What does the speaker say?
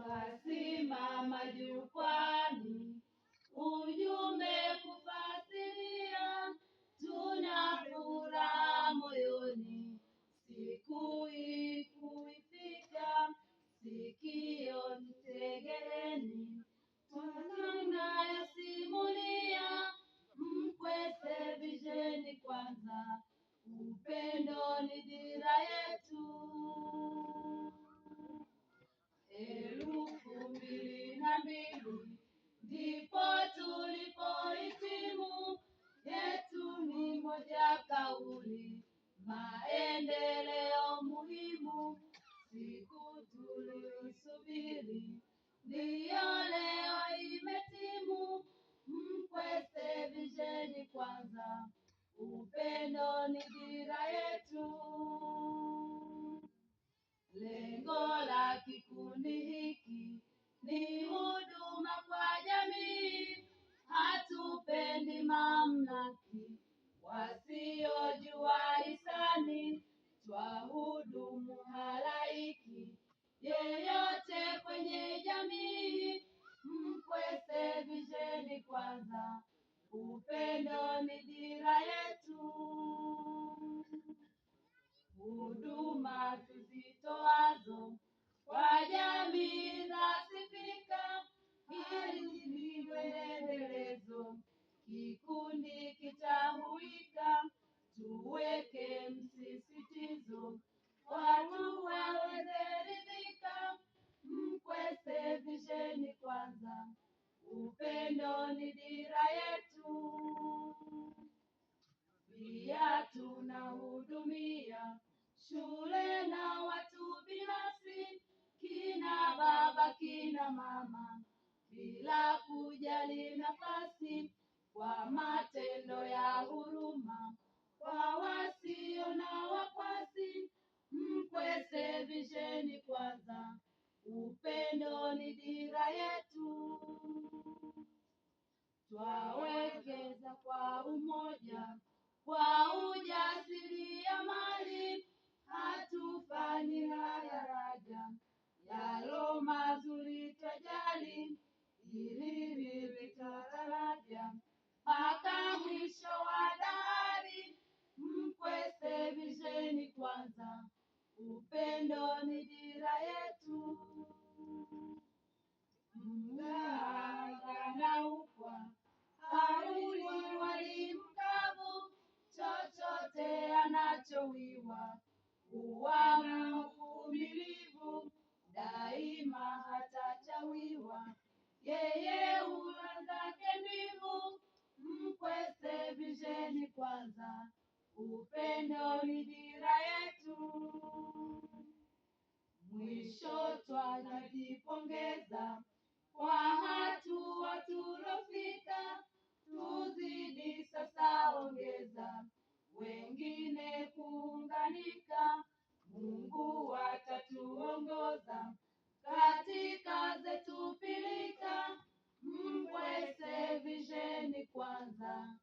Wasimama jukwani, ujumbe kufasiria, tuna furaha moyoni, siku ikifika, sikio tegeeni, tunayasimulia, Mkwese Visheni kwanza, upendo ni dira yetu. 2002 ndipo tulipohitimu, yetu ni moja kauli, maendeleo muhimu, siku tulisubiri, ndiyo leo imetimu, Mkwese Visheni kwanza, upendo ni dira yetu. Lengo la kikundi hiki ni huduma kwa jamii, hatupendi mamlaki, wasiojua hisani, twahudumu halaiki, yeyote kwenye jamii, Mkwese Visheni kwanza, upendo ni dira yetu. Huduma tuzitoazo kwa jamii zasifika, ili liwe endelezo, kikundi kitahuika, tuweke msisitizo, watu waweze ridhika, Mkwese Visheni kwanza, upendo ni dira yetu. Pia tunahudumia shule na watu binafsi, kina baba kina mama, bila kujali nafasi, kwa matendo ya huruma, kwa wasio na wakwasi, Mkwese Visheni kwanza, upendo ni dira yetu. Twawekeza kwa umoja, kwa ujasiriamali, hatufanyi haraja, yalo mazuri twajali, ili liwe daraja mpaka mwisho wa dahari, Mkwese Visheni kwanza, upendo ni dira yetu. Mganga ukwa hauli wali mkavu, chochote anachowiwa, huwa na uvumilivu, daima hatachawiwa, yeye hula zake mbivu, Mkwese Visheni kwanza, upendo ni dira yetu. Mwisho twajipongeza kwa hatua tulofika, tuzidi sasa ongeza, wengine kuunganika, Mungu atatuongoza, katika zetu pilika, Mkwese Visheni kwanza,